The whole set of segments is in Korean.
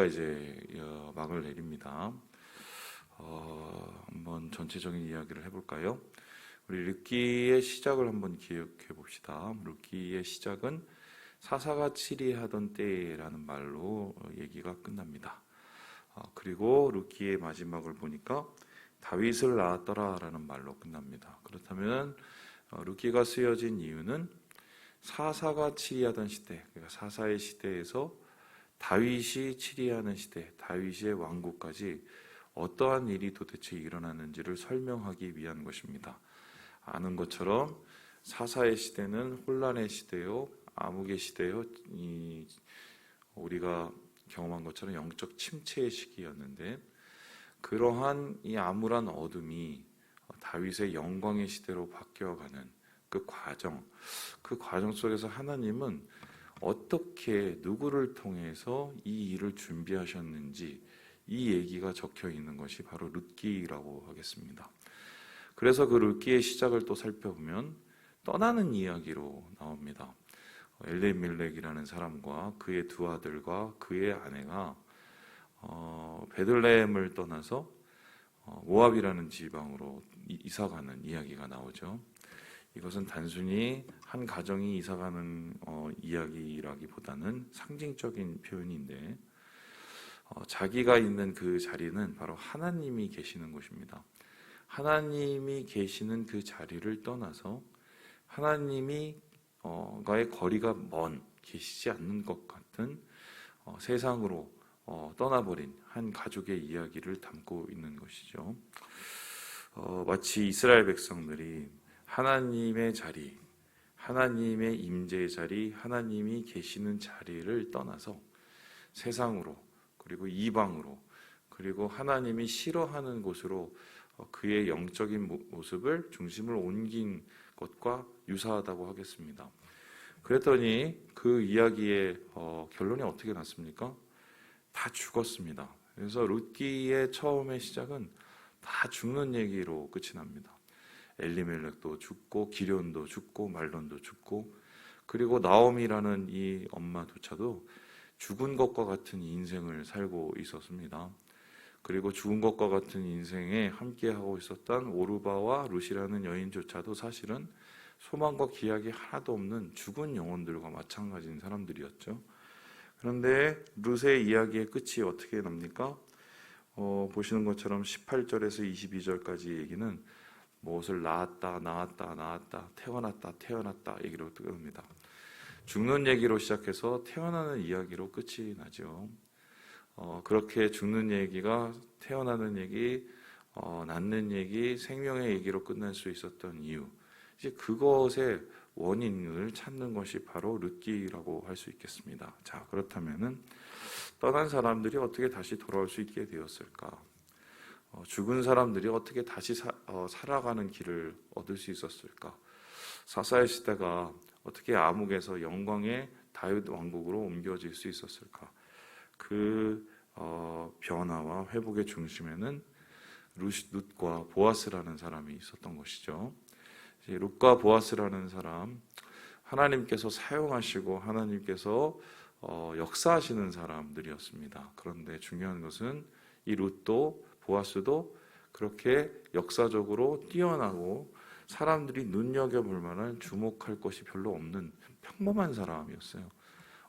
이제 막을 내립니다. 한번 전체적인 이야기를 해볼까요? 우리 룻기의 시작을 한번 기억해 봅시다. 룻기의 시작은 사사가 치리하던 때라는 말로 얘기가 끝납니다. 그리고 룻기의 마지막을 보니까 다윗을 낳았더라라는 말로 끝납니다. 그렇다면 룻기가 쓰여진 이유는 사사가 치리하던 시대, 그러니까 사사의 시대에서 다윗이 치리하는 시대, 다윗의 왕국까지 어떠한 일이 도대체 일어났는지를 설명하기 위한 것입니다. 아는 것처럼 사사의 시대는 혼란의 시대요, 암흑의 시대요, 우리가 경험한 것처럼 영적 침체의 시기였는데, 그러한 이 암울한 어둠이 다윗의 영광의 시대로 바뀌어가는 그 과정 속에서 하나님은 어떻게 누구를 통해서 이 일을 준비하셨는지 이 얘기가 적혀 있는 것이 바로 룻기라고 하겠습니다. 그래서 그 룻기의 시작을 또 살펴보면 떠나는 이야기로 나옵니다. 엘리멜렉이라는 사람과 그의 두 아들과 그의 아내가 베들레헴을 떠나서 모압이라는 지방으로 이사가는 이야기가 나오죠. 이것은 단순히 한 가정이 이사가는 이야기라기보다는 상징적인 표현인데, 자기가 있는 그 자리는 바로 하나님이 계시는 곳입니다. 하나님이 계시는 그 자리를 떠나서 하나님이 과의 거리가 먼, 계시지 않는 것 같은 세상으로 떠나버린 한 가족의 이야기를 담고 있는 것이죠. 마치 이스라엘 백성들이 하나님의 자리, 하나님의 임재의 자리, 하나님이 계시는 자리를 떠나서 세상으로, 그리고 이방으로, 그리고 하나님이 싫어하는 곳으로 그의 영적인 모습을 중심을 옮긴 것과 유사하다고 하겠습니다. 그랬더니 그 이야기의 결론이 어떻게 났습니까? 다 죽었습니다. 그래서 룻기의 처음의 시작은 다 죽는 얘기로 끝이 납니다. 엘리멜렉도 죽고 기련도 죽고 말론도 죽고, 그리고 나오미라는 이 엄마조차도 죽은 것과 같은 인생을 살고 있었습니다. 그리고 죽은 것과 같은 인생에 함께하고 있었던 오르바와 룻이라는 여인조차도 사실은 소망과 기약이 하나도 없는 죽은 영혼들과 마찬가지인 사람들이었죠. 그런데 룻의 이야기의 끝이 어떻게 납니까? 보시는 것처럼 18절에서 22절까지 얘기는 무엇을 낳았다, 태어났다 얘기로 끝납니다. 죽는 얘기로 시작해서 태어나는 이야기로 끝이 나죠. 그렇게 죽는 얘기가 태어나는 얘기, 낳는 얘기, 생명의 얘기로 끝날 수 있었던 이유, 이제 그것의 원인을 찾는 것이 바로 룻기라고 할 수 있겠습니다. 자, 그렇다면은 떠난 사람들이 어떻게 다시 돌아올 수 있게 되었을까? 죽은 사람들이 어떻게 다시 살아가는 길을 얻을 수 있었을까? 사사의 시대가 어떻게 암흑에서 영광의 다윗 왕국으로 옮겨질 수 있었을까? 그 변화와 회복의 중심에는 룻과 보아스라는 사람이 있었던 것이죠. 룻과 보아스라는 사람, 하나님께서 사용하시고 하나님께서 역사하시는 사람들이었습니다. 그런데 중요한 것은 이 룻도 보아스도 그렇게 역사적으로 뛰어나고 사람들이 눈여겨볼 만한 주목할 것이 별로 없는 평범한 사람이었어요.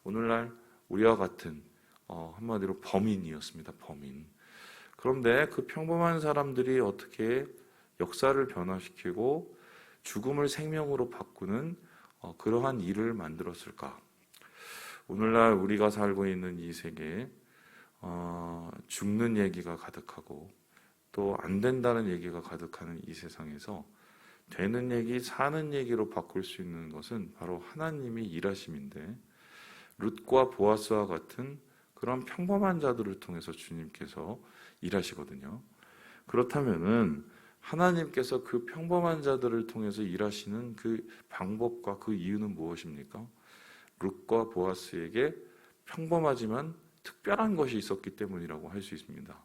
오늘날 우리와 같은 한마디로 범인이었습니다. 범인. 그런데 그 평범한 사람들이 어떻게 역사를 변화시키고 죽음을 생명으로 바꾸는 그러한 일을 만들었을까? 오늘날 우리가 살고 있는 이 세계에 죽는 얘기가 가득하고 또 안 된다는 얘기가 가득하는 이 세상에서 되는 얘기, 사는 얘기로 바꿀 수 있는 것은 바로 하나님의 일하심인데, 룻과 보아스와 같은 그런 평범한 자들을 통해서 주님께서 일하시거든요. 그렇다면은 하나님께서 그 평범한 자들을 통해서 일하시는 그 방법과 그 이유는 무엇입니까? 룻과 보아스에게 평범하지만 특별한 것이 있었기 때문이라고 할 수 있습니다.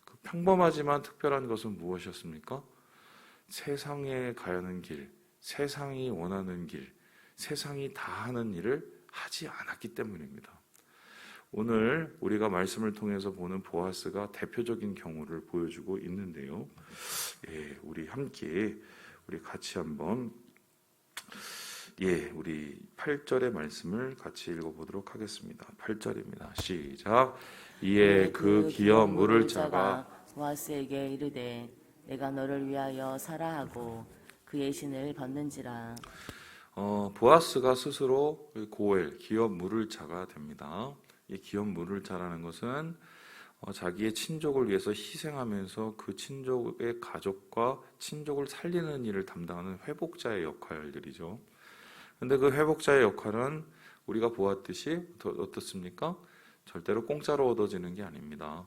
그 평범하지만 특별한 것은 무엇이었습니까? 세상에 가는 길, 세상이 원하는 길, 세상이 다 하는 일을 하지 않았기 때문입니다. 오늘 우리가 말씀을 통해서 보는 보아스가 대표적인 경우를 보여주고 있는데요. 예, 우리 함께 우리 같이 한번 우리 8절의 말씀을 같이 읽어보도록 하겠습니다. 8절입니다. 시작. 이에 그 기업 물을 자가 보아스에게 이르되 내가 너를 위하여 사라 하고 그의 신을 벗는지라. 보아스가 스스로 고엘, 기업 물을 자가 됩니다. 이 기업 물을 자라는 것은 자기의 친족을 위해서 희생하면서 그 친족의 가족과 친족을 살리는 일을 담당하는 회복자의 역할들이죠. 그런데 그 회복자의 역할은 우리가 보았듯이 어떻습니까? 절대로 공짜로 얻어지는 게 아닙니다.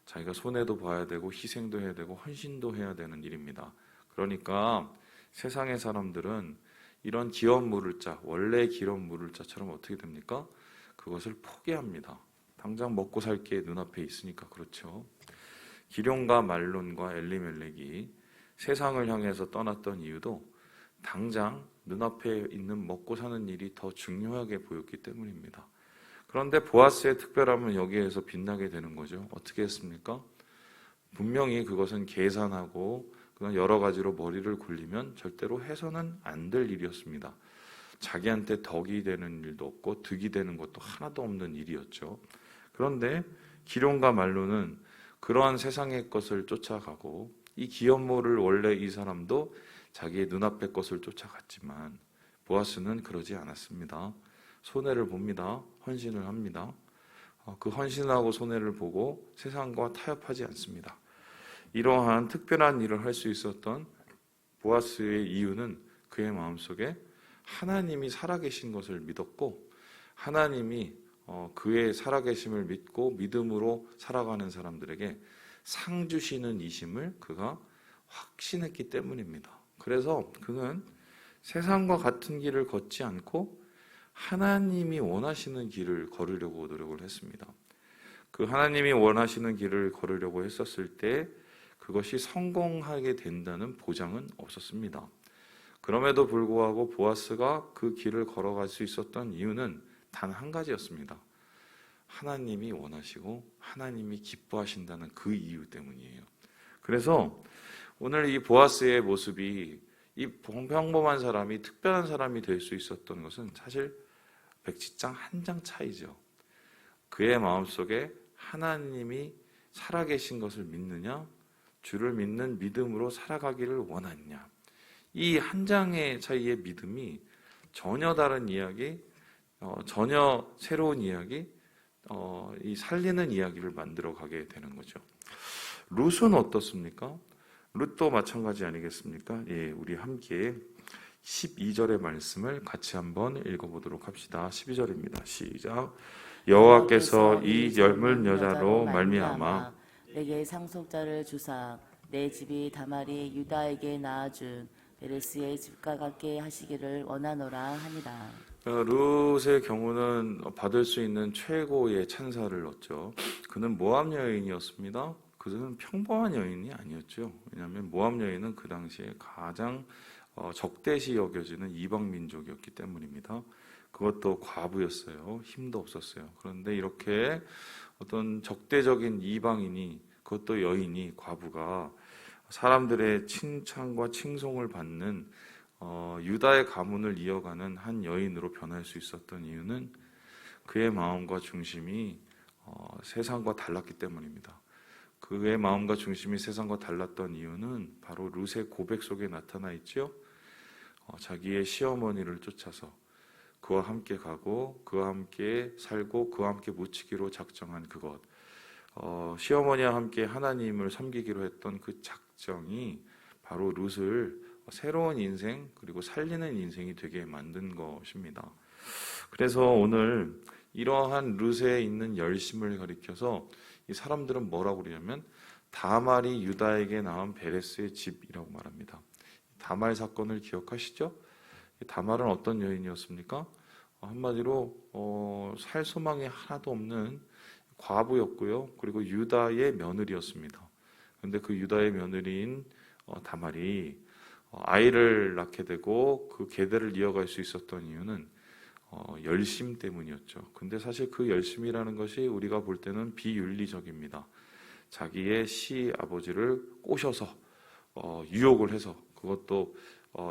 자기가 손해도 봐야 되고 희생도 해야 되고 헌신도 해야 되는 일입니다. 그러니까 세상의 사람들은 이런 기업 물을 자, 원래 기업 물을 자처럼 어떻게 됩니까? 그것을 포기합니다. 당장 먹고 살 게 눈앞에 있으니까 그렇죠. 기럝과 말론과 엘리멜렉이 세상을 향해서 떠났던 이유도 당장 눈앞에 있는 먹고 사는 일이 더 중요하게 보였기 때문입니다. 그런데 보아스의 특별함은 여기에서 빛나게 되는 거죠. 어떻게 했습니까? 분명히 그것은 계산하고 그건 여러 가지로 머리를 굴리면 절대로 해서는 안 될 일이었습니다. 자기한테 덕이 되는 일도 없고 득이 되는 것도 하나도 없는 일이었죠. 그런데 기럝과 말론은 그러한 세상의 것을 쫓아가고 이 기업모를 원래 이 사람도 자기의 눈앞의 것을 쫓아갔지만 보아스는 그러지 않았습니다. 손해를 봅니다. 헌신을 합니다. 그 헌신하고 손해를 보고 세상과 타협하지 않습니다. 이러한 특별한 일을 할 수 있었던 보아스의 이유는 그의 마음속에 하나님이 살아계신 것을 믿었고 하나님이 그의 살아계심을 믿고 믿음으로 살아가는 사람들에게 상 주시는 이심을 그가 확신했기 때문입니다. 그래서 그는 세상과 같은 길을 걷지 않고 하나님이 원하시는 길을 걸으려고 노력을 했습니다. 그 하나님이 원하시는 길을 걸으려고 했었을 때 그것이 성공하게 된다는 보장은 없었습니다. 그럼에도 불구하고 보아스가 그 길을 걸어갈 수 있었던 이유는 단 한 가지였습니다. 하나님이 원하시고 하나님이 기뻐하신다는 그 이유 때문이에요. 그래서 오늘 이 보아스의 모습이 이 평범한 사람이 특별한 사람이 될 수 있었던 것은 사실 백지장 한 장 차이죠. 그의 마음속에 하나님이 살아계신 것을 믿느냐, 주를 믿는 믿음으로 살아가기를 원하느냐, 이 한 장의 차이의 믿음이 전혀 다른 이야기, 전혀 새로운 이야기, 이 살리는 이야기를 만들어 가게 되는 거죠. 룻은 어떻습니까? 룻도 마찬가지 아니겠습니까? 예, 우리 함께 12절의 말씀을 같이 한번 읽어보도록 합시다. 12절입니다. 시작. 여호와께서 이 젊은 여자로 말미암아 내게 상속자를 주사 내 집이 다말이 유다에게 낳아준 베레스의 집과 같게 하시기를 원하노라 하니라. 룻의 경우는 받을 수 있는 최고의 찬사를 얻죠. 그는 모압 여인이었습니다. 그는 평범한 여인이 아니었죠. 왜냐하면 모압 여인은 그 당시에 가장 적대시 여겨지는 이방 민족이었기 때문입니다. 그것도 과부였어요. 힘도 없었어요. 그런데 이렇게 어떤 적대적인 이방인이, 그것도 여인이, 과부가 사람들의 칭찬과 칭송을 받는 유다의 가문을 이어가는 한 여인으로 변할 수 있었던 이유는 그의 마음과 중심이 세상과 달랐기 때문입니다. 그의 마음과 중심이 세상과 달랐던 이유는 바로 룻의 고백 속에 나타나 있죠. 자기의 시어머니를 쫓아서 그와 함께 가고 그와 함께 살고 그와 함께 묻히기로 작정한 그것, 시어머니와 함께 하나님을 섬기기로 했던 그 작정이 바로 룻을 새로운 인생 그리고 살리는 인생이 되게 만든 것입니다. 그래서 오늘 이러한 룻에 있는 열심을 가리켜서 이 사람들은 뭐라고 그러냐면 다말이 유다에게 낳은 베레스의 집이라고 말합니다. 다말 사건을 기억하시죠? 다말은 어떤 여인이었습니까? 한마디로 살 소망이 하나도 없는 과부였고요. 그리고 유다의 며느리였습니다. 그런데 그 유다의 며느리인 다말이 아이를 낳게 되고 그 계대를 이어갈 수 있었던 이유는 열심 때문이었죠. 근데 사실 그 열심이라는 것이 우리가 볼 때는 비윤리적입니다. 자기의 시아버지를 꼬셔서 유혹을 해서, 그것도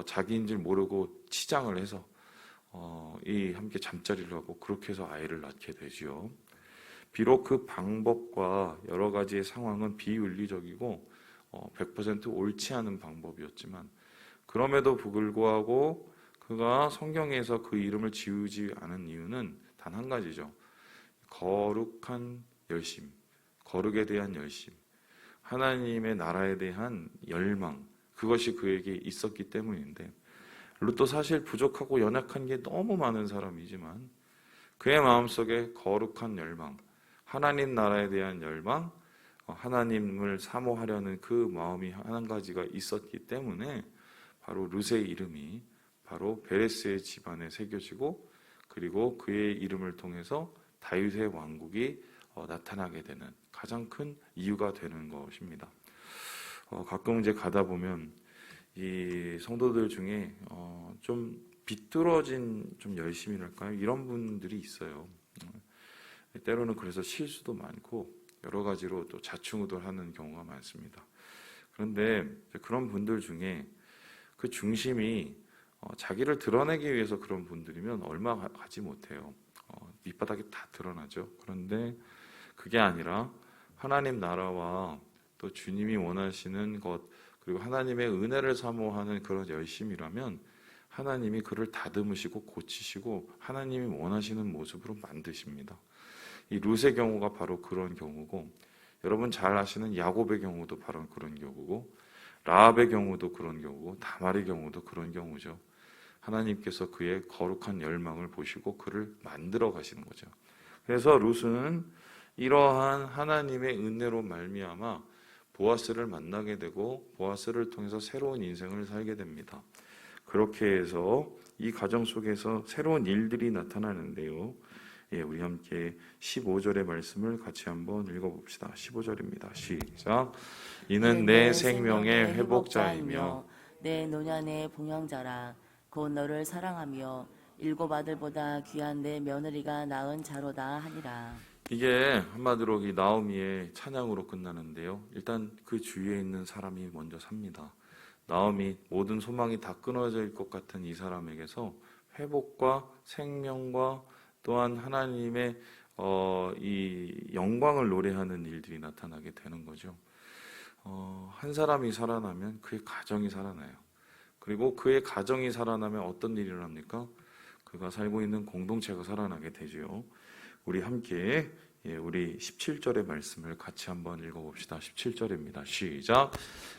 자기인 줄 모르고 치장을 해서 이 함께 잠자리를 하고 그렇게 해서 아이를 낳게 되지요. 비록 그 방법과 여러 가지의 상황은 비윤리적이고 100% 옳지 않은 방법이었지만, 그럼에도 불구하고 그가 성경에서 그 이름을 지우지 않은 이유는 단 한 가지죠. 거룩한 열심, 거룩에 대한 열심, 하나님의 나라에 대한 열망, 그것이 그에게 있었기 때문인데, 룻도 사실 부족하고 연약한 게 너무 많은 사람이지만 그의 마음속에 거룩한 열망, 하나님 나라에 대한 열망, 하나님을 사모하려는 그 마음이 한 가지가 있었기 때문에 바로 룻의 이름이 바로 베레스의 집안에 새겨지고, 그리고 그의 이름을 통해서 다윗의 왕국이 나타나게 되는 가장 큰 이유가 되는 것입니다. 가끔 이제 가다 보면 이 성도들 중에 좀 비뚤어진 좀 열심이랄까요? 이런 분들이 있어요. 때로는 그래서 실수도 많고 여러 가지로 또 좌충우돌하는 경우가 많습니다. 그런데 그런 분들 중에 그 중심이 자기를 드러내기 위해서 그런 분들이면 얼마 가지 못해요. 밑바닥이 다 드러나죠. 그런데 그게 아니라 하나님 나라와 또 주님이 원하시는 것, 그리고 하나님의 은혜를 사모하는 그런 열심이라면 하나님이 그를 다듬으시고 고치시고 하나님이 원하시는 모습으로 만드십니다. 이 룻의 경우가 바로 그런 경우고, 여러분 잘 아시는 야곱의 경우도 바로 그런 경우고, 라합의 경우도 그런 경우고, 다말의 경우도 그런 경우죠. 하나님께서 그의 거룩한 열망을 보시고 그를 만들어 가시는 거죠. 그래서 룻은 이러한 하나님의 은혜로 말미암아 보아스를 만나게 되고 보아스를 통해서 새로운 인생을 살게 됩니다. 그렇게 해서 이 가정 속에서 새로운 일들이 나타나는데요. 우리 함께 15절의 말씀을 같이 한번 읽어봅시다. 15절입니다. 시작. 이는 내 생명의 회복자이며 내 노년의 봉양자라. 곧 너를 사랑하며 일곱 아들보다 귀한 내 며느리가 낳은 자로다 하니라. 이게 한마디로 이 나오미의 찬양으로 끝나는데요. 일단 그 주위에 있는 사람이 먼저 삽니다. 나오미, 모든 소망이 다 끊어질 것 같은 이 사람에게서 회복과 생명과 또한 하나님의 이 영광을 노래하는 일들이 나타나게 되는 거죠. 한 사람이 살아나면 그의 가정이 살아나요. 그리고 그의 가정이 살아나면 어떤 일이 일어납니까? 그가 살고 있는 공동체가 살아나게 되죠. 우리 함께 우리 17절의 말씀을 같이 한번 읽어봅시다. 17절입니다. 시작.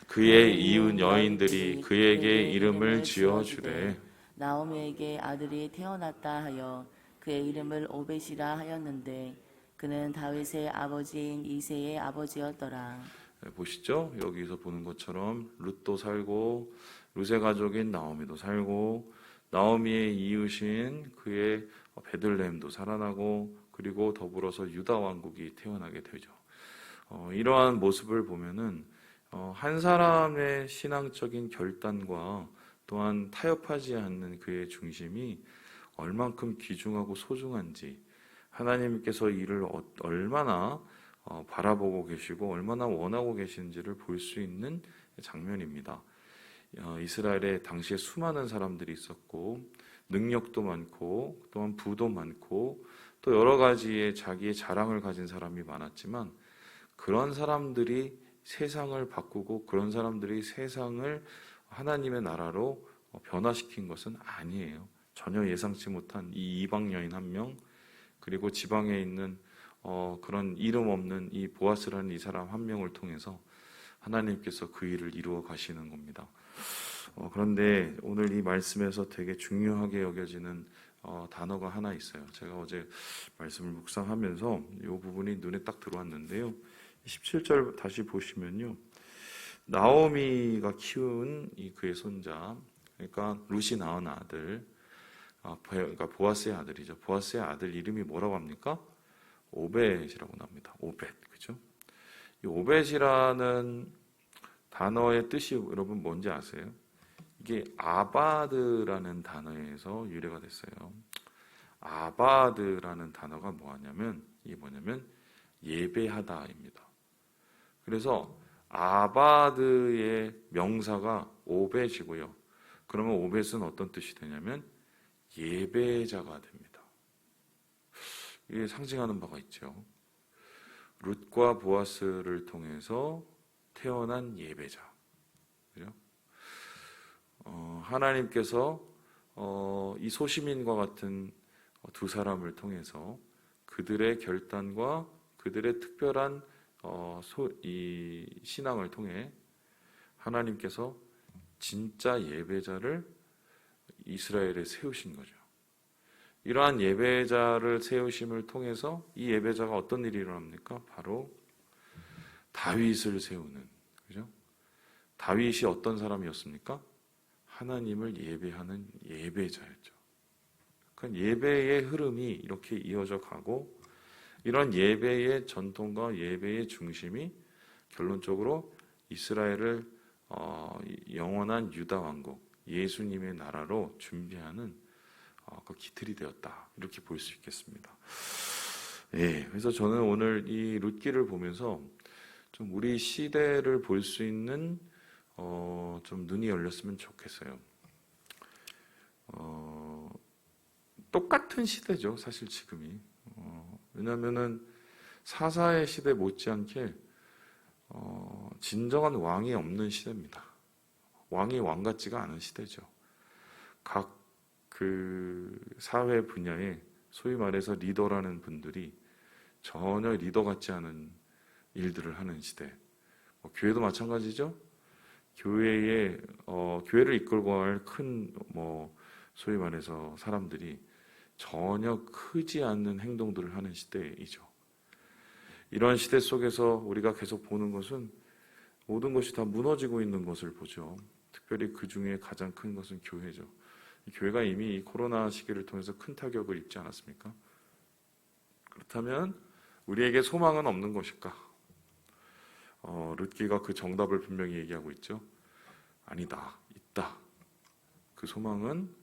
그의 이웃 여인들이 그에게 이름을 지어주되 나오미에게 아들이 태어났다 하여 그의 이름을 오벳이라 하였는데 그는 다윗의 아버지인 이새의 아버지였더라. 보시죠. 여기서 보는 것처럼 룻도 살고 룻의 가족인 나오미도 살고 나오미의 이웃인 그의 베들레헴도 살아나고 그리고 더불어서 유다 왕국이 태어나게 되죠. 이러한 모습을 보면은 한 사람의 신앙적인 결단과 또한 타협하지 않는 그의 중심이 얼만큼 귀중하고 소중한지, 하나님께서 이를 얼마나 바라보고 계시고 얼마나 원하고 계시는지를 볼 수 있는 장면입니다. 이스라엘에 당시에 수많은 사람들이 있었고 능력도 많고 또한 부도 많고 또 여러 가지의 자기의 자랑을 가진 사람이 많았지만, 그런 사람들이 세상을 바꾸고 그런 사람들이 세상을 하나님의 나라로 변화시킨 것은 아니에요. 전혀 예상치 못한 이 이방 여인 한 명, 그리고 지방에 있는 그런 이름 없는 이 보아스라는 이 사람 한 명을 통해서 하나님께서 그 일을 이루어 가시는 겁니다. 그런데 오늘 이 말씀에서 되게 중요하게 여겨지는 단어가 하나 있어요. 제가 어제 말씀을 묵상하면서 이 부분이 눈에 딱 들어왔는데요. 17절 다시 보시면요. 나오미가 키운 이 그의 손자, 그러니까 룻이 낳은 아들, 그러니까 보아스의 아들이죠. 보아스의 아들 이름이 뭐라고 합니까? 오벳이라고 나옵니다. 오벳, 그죠? 이 오벳이라는 단어의 뜻이 여러분 뭔지 아세요? 이게 아바드라는 단어에서 유래가 됐어요. 아바드라는 단어가 이게 뭐냐면 예배하다입니다. 그래서 아바드의 명사가 오벳이고요. 그러면 오벳은 어떤 뜻이 되냐면 예배자가 됩니다. 이게 상징하는 바가 있죠. 룻과 보아스를 통해서 태어난 예배자. 그죠? 하나님께서 이 소시민과 같은 두 사람을 통해서 그들의 결단과 그들의 특별한 이 신앙을 통해 하나님께서 진짜 예배자를 이스라엘에 세우신 거죠. 이러한 예배자를 세우심을 통해서 이 예배자가 어떤 일이 일어납니까? 바로 다윗을 세우는, 그죠? 다윗이 어떤 사람이었습니까? 하나님을 예배하는 예배자였죠. 그러니까 예배의 흐름이 이렇게 이어져 가고 이런 예배의 전통과 예배의 중심이 결론적으로 이스라엘을 영원한 유다 왕국, 예수님의 나라로 준비하는 그 기틀이 되었다. 이렇게 볼 수 있겠습니다. 예, 그래서 저는 오늘 이 룻기를 보면서 좀 우리 시대를 볼 수 있는 좀 눈이 열렸으면 좋겠어요. 똑같은 시대죠, 사실 지금이. 왜냐하면은 사사의 시대 못지않게 진정한 왕이 없는 시대입니다. 왕이 왕 같지가 않은 시대죠. 각 그 사회 분야에 소위 말해서 리더라는 분들이 전혀 리더 같지 않은 일들을 하는 시대. 교회도 마찬가지죠. 교회를 이끌고 갈 큰 소위 말해서 사람들이 전혀 크지 않는 행동들을 하는 시대이죠. 이러한 시대 속에서 우리가 계속 보는 것은 모든 것이 다 무너지고 있는 것을 보죠. 특별히 그 중에 가장 큰 것은 교회죠. 교회가 이미 이 코로나 시기를 통해서 큰 타격을 입지 않았습니까? 그렇다면 우리에게 소망은 없는 것일까? 룻기가 그 정답을 분명히 얘기하고 있죠. 아니다, 있다. 그 소망은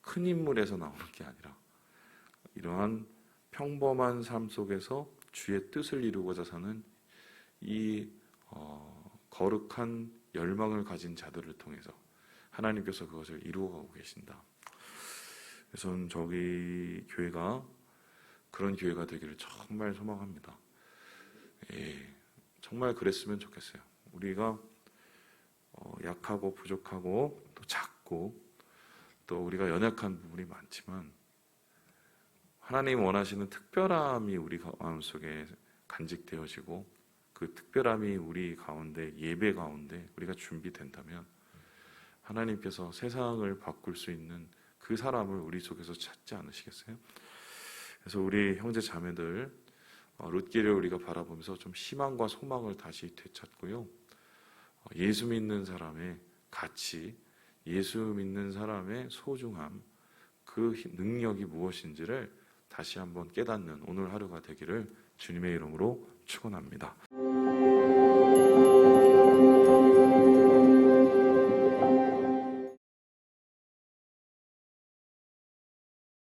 큰 인물에서 나오는 게 아니라 이러한 평범한 삶 속에서 주의 뜻을 이루고자 사는 이 거룩한 열망을 가진 자들을 통해서 하나님께서 그것을 이루어가고 계신다. 그래서 저기 교회가 그런 교회가 되기를 정말 소망합니다. 예, 정말 그랬으면 좋겠어요. 우리가 약하고 부족하고 또 작고 또 우리가 연약한 부분이 많지만 하나님 원하시는 특별함이 우리 마음속에 간직되어지고 그 특별함이 우리 가운데 예배 가운데 우리가 준비된다면 하나님께서 세상을 바꿀 수 있는 그 사람을 우리 속에서 찾지 않으시겠어요? 그래서 우리 형제 자매들 룻기를 우리가 바라보면서 좀 희망과 소망을 다시 되찾고요. 예수 믿는 사람의 가치, 예수 믿는 사람의 소중함, 그 능력이 무엇인지를 다시 한번 깨닫는 오늘 하루가 되기를 주님의 이름으로 축원합니다.